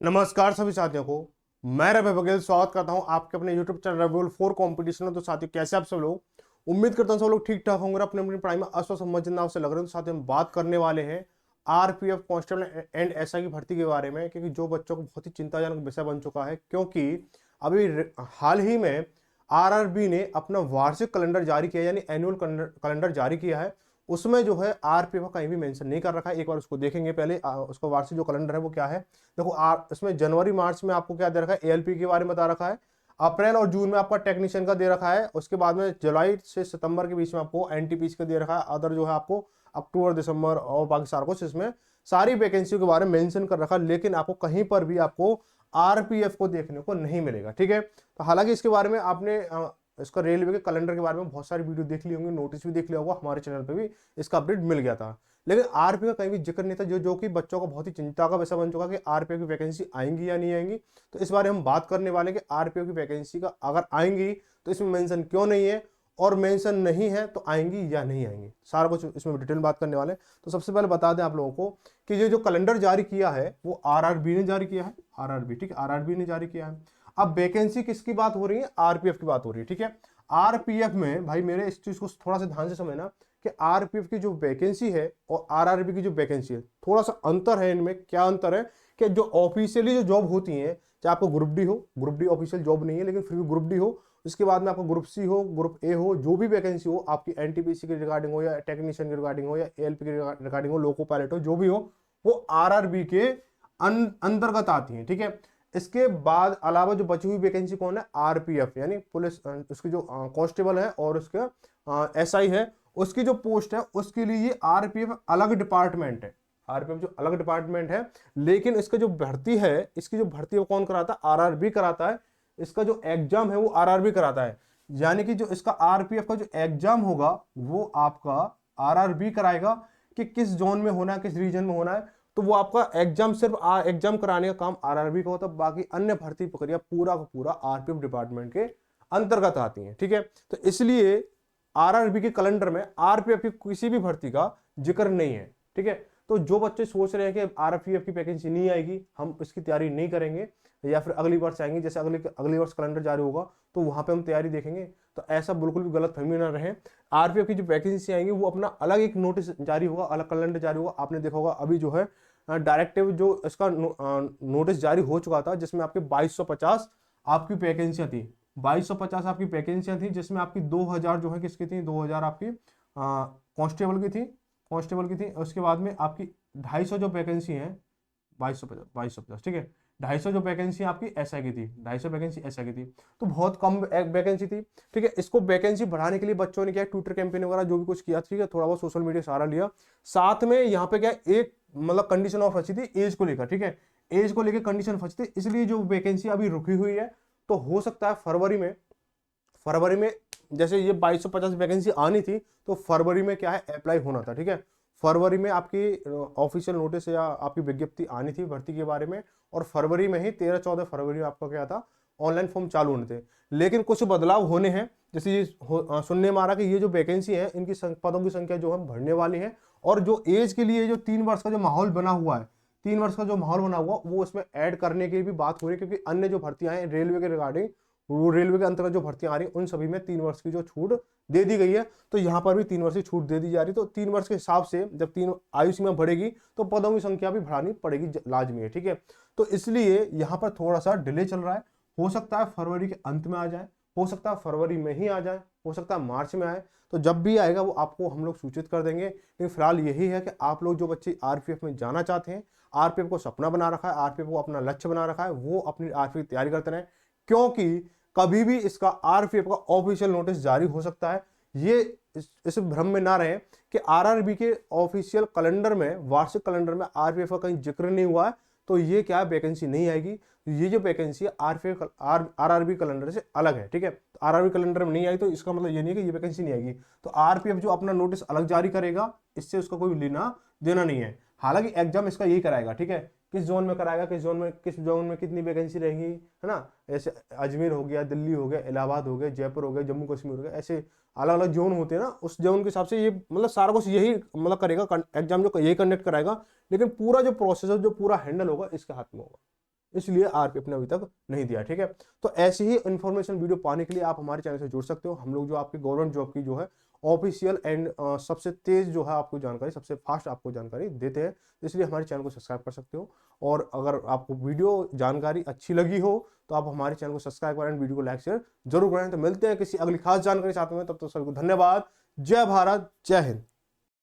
नमस्कार सभी साथियों को। मैं रवि बघेल स्वागत करता हूं आपके अपने YouTube channel Ravi for competition में। तो साथियों, कैसे आप सब लोग? उम्मीद करता हूं सब लोग ठीक ठाक होंगे और अपनी अपनी पढ़ाई में अस्वस्थ समझना से लग रहे हैं। तो साथियों, हम बात करने वाले हैं आरपीएफ कांस्टेबल एंड एसआई की भर्ती के बारे में, क्योंकि जो बच्चों को बहुत ही चिंताजनक विषय बन चुका है। क्योंकि अभी हाल ही में आरआरबी ने अपना वार्षिक कैलेंडर जारी किया, यानी एनुअल कैलेंडर जारी किया है। उसमें जो है आरपीएफ का कहीं भी मेंशन नहीं कर रखा है। एक बार उसको देखेंगे। पहले उसका वार्षिक जो कैलेंडर है वो क्या है। देखो, इसमें जनवरी मार्च में आपको क्या दे रखा है, एएलपी के बारे में बता रखा है। अप्रैल और जून में आपका टेक्नीशियन का दे रखा है। उसके बाद में जुलाई से सितंबर के बीच में आपको एनटीपीसी का दे रखा है। अदर जो है आपको अक्टूबर दिसंबर और बाकी सारा कुछ इसमें सारी वैकेंसियों के बारे में मेंशन कर रखा है। लेकिन आपको कहीं पर भी आपको आरपीएफ को देखने को नहीं मिलेगा। ठीक है, तो हालांकि इसके बारे में आपने इसका रेलवे के कैलेंडर के बारे में बहुत सारी वीडियो देख ली होंगी, नोटिस भी देख लिया होगा, हमारे चैनल पे भी इसका अपडेट मिल गया था। लेकिन आरपीएफ का कहीं भी जिक्र नहीं था, जो कि बच्चों का बहुत ही चिंता का विषय बन चुका कि आरपीएफ की वैकेंसी आएंगी या नहीं आएंगी। तो इस बारे में हम बात करने वाले कि आरपीएफ की वैकेंसी का अगर आएंगी तो इसमें मेंशन क्यों नहीं है, और मेंशन नहीं है तो आएंगी या नहीं आएंगी, सारा कुछ इसमें डिटेल बात करने वाले हैं। तो सबसे पहले बता दें आप लोगों को कि ये जो कैलेंडर जारी किया है वो आरआरबी ने जारी किया है। आरआरबी, ठीक है, आरआरबी ने जारी किया है। अब वैकेंसी किसकी बात हो रही है? आरपीएफ की बात हो रही है। ठीक है, आरपीएफ में भाई मेरे इस चीज को थोड़ा सा ध्यान से समझना कि आरपीएफ की जो वैकेंसी है और आरआरबी की जो वैकेंसी है, थोड़ा सा अंतर है इनमें। क्या अंतर है कि जो ऑफिशियली जो जॉब होती है, चाहे आपको ग्रुप डी हो, ग्रुप डी ऑफिशियल जॉब नहीं है लेकिन फिर भी ग्रुप डी हो, उसके बाद में आपको ग्रुप सी हो, ग्रुप ए हो, जो भी वैकेंसी हो आपकी एनटीपीसी की रिगार्डिंग हो या टेक्नीशियन की रिगार्डिंग हो या एएलपी की रिगार्डिंग हो, लोको पायलट हो, जो भी हो, वो आरआरबी के अंतर्गत आती है। ठीक है, इसके बाद अलावा जो बची हुई वैकेंसी कौन है? आरपीएफ, यानी पुलिस, उसकी जो कांस्टेबल है और उसका एसआई है, उसकी जो पोस्ट है उसके लिए ये आरपीएफ अलग डिपार्टमेंट है। आरपीएफ जो अलग डिपार्टमेंट है, लेकिन इसका जो भर्ती है, इसकी जो भर्ती है वो कौन कराता है? आरआरबी कराता है। इसका जो एग्जाम है वो आरआरबी कराता है। यानी कि जो इसका आरपीएफ का जो एग्जाम होगा वो आपका आरआरबी कराएगा कि किस जोन में होना है, किस रीजन में होना है। तो वो आपका एग्जाम, सिर्फ एग्जाम कराने का काम आरआरबी का होता है। बाकी अन्य भर्ती प्रक्रिया पूरा का पूरा आरपीएफ डिपार्टमेंट के अंतर्गत आती है। ठीक है, तो इसलिए आरआरबी के कैलेंडर में आरपीएफ की किसी भी भर्ती का जिक्र नहीं है। ठीक है, तो जो बच्चे सोच रहे हैं कि आरपीएफ की वैकेंसी नहीं आएगी, हम इसकी तैयारी नहीं करेंगे, या फिर अगली वर्ष आएंगे, जैसे अगले वर्ष कैलेंडर जारी होगा तो वहां पे हम तैयारी देखेंगे, तो ऐसा बिल्कुल भी गलत फहमी ना रहे। आरपीएफ की जो वैकेंसी आएंगी वो अपना अलग एक नोटिस जारी होगा, अलग कैलेंडर जारी होगा। आपने देखा होगा अभी जो है डायरेक्टिव जो इसका नोटिस जारी हो चुका था, जिसमें आपके 2250 आपकी वैकेंसियां थी। 2250 आपकी वैकेंसियां थी, जिसमें आपकी 2000 जो है किसकी थी? 2000 आपकी कांस्टेबल की थी, कांस्टेबल की थी। उसके बाद में आपकी 250 जो वैकेंसी है, 2250, ठीक है, 250 जो वैकेंसी आपकी एसआई की थी, 250 वैकेंसी एसआई की थी, तो बहुत कम वैकेंसी थी। ठीक है, इसको वैकेंसी बढ़ाने के लिए बच्चों ने क्या, ट्विटर कैंपेन वगैरह जो भी कुछ किया, ठीक है, थोड़ा बहुत सोशल मीडिया सहारा लिया। साथ में यहाँ पे क्या, एक मतलब कंडीशन ऑफ रची थी एज को लेकर। ठीक है, एज को लेकर कंडीशन फंसी थी, इसलिए जो वैकेंसी अभी रुकी हुई है, तो हो सकता है फरवरी में जैसे ये 2250 वैकेंसी आनी थी, तो फरवरी में क्या है, अप्लाई होना था। ठीक है, फरवरी में आपकी ऑफिशियल नोटिस या आपकी विज्ञप्ति आनी थी भर्ती के बारे में, और फरवरी में ही 13-14 फरवरी में आपका क्या था, ऑनलाइन फॉर्म चालू होने थे। लेकिन कुछ बदलाव होने हैं, जैसे ये सुनने में आ रहा कि ये जो वैकेंसी है इनकी पदों की संख्या जो हम भरने वाली है, और जो एज के लिए जो 3 वर्ष का जो माहौल बना हुआ है, 3 वर्ष का जो माहौल बना हुआ वो उसमें ऐड करने की भी बात हो रही है। क्योंकि अन्य जो भर्तियां हैं रेलवे के रिगार्डिंग, वो रेलवे के अंतर्गत जो भर्तियां आ रही हैं उन सभी में 3 वर्ष की जो छूट दे दी गई है, तो यहाँ पर भी 3 वर्ष की छूट दे दी जा रही है। तो 3 वर्ष के हिसाब से जब 3 आयु सीमा बढ़ेगी तो पदों की संख्या भी बढ़ानी पड़ेगी, लाजमी है। ठीक है, तो इसलिए यहाँ पर थोड़ा सा डिले चल रहा है। हो सकता है फरवरी के अंत में आ जाए, हो सकता है फरवरी में ही आ जाए, हो सकता है मार्च में आए। तो जब भी आएगा वो आपको हम लोग सूचित कर देंगे। लेकिन फिलहाल यही है कि आप लोग जो बच्चे आरपीएफ में जाना चाहते हैं, आरपीएफ को सपना बना रखा है, आरपीएफ को अपना लक्ष्य बना रखा है, वो अपनी आरपीएफ की तैयारी करते रहे। क्योंकि कभी भी इसका आरपीएफ का ऑफिशियल नोटिस जारी हो सकता है। ये इस भ्रम में ना रहे कि आरआरबी के ऑफिशियल कैलेंडर में, वार्षिक कैलेंडर में आरपीएफ का कहीं जिक्र नहीं हुआ है, तो ये क्या वैकेंसी नहीं आएगी। ये जो वैकेंसी है आरपीएफ आरआरबी कैलेंडर से अलग है। ठीक है, तो आरआरबी कैलेंडर में नहीं आई तो इसका मतलब ये नहीं है कि ये वैकेंसी नहीं आएगी। तो आरपीएफ जो अपना नोटिस अलग जारी करेगा, इससे उसका कोई लेना देना नहीं है। हालांकि एग्जाम इसका यही कराएगा। ठीक है, किस जोन में कराएगा, किस जोन में कितनी वैकेंसी रहेगी, है ना। ऐसे अजमेर हो गया, दिल्ली हो गया, इलाहाबाद हो गया, जयपुर हो गया, जम्मू कश्मीर हो गया, ऐसे अलग अलग जोन होते हैं ना, उस जोन के हिसाब से ये मतलब सारा कुछ यही मतलब करेगा, एग्जाम जो यही कंडक्ट कराएगा। लेकिन पूरा जो प्रोसेस है, जो पूरा हैंडल होगा, इसके हाथ में होगा। इसलिए आरपीएफ ने अभी तक नहीं दिया। ठीक है, तो ऐसी ही इन्फॉर्मेशन वीडियो पाने के लिए आप हमारे चैनल से जुड़ सकते हो। हम लोग जो आपकी गवर्नमेंट जॉब की जो है ऑफिशियल एंड सबसे तेज जो है आपको जानकारी, सबसे फास्ट आपको जानकारी देते हैं, इसलिए हमारे चैनल को सब्सक्राइब कर सकते हो। और अगर आपको वीडियो जानकारी अच्छी लगी हो तो आप हमारे चैनल को सब्सक्राइब करें, वीडियो को लाइक शेयर जरूर करें। तो मिलते हैं किसी अगली खास जानकारी साथ में, तब तक सभी को धन्यवाद। जय भारत, जय हिंद।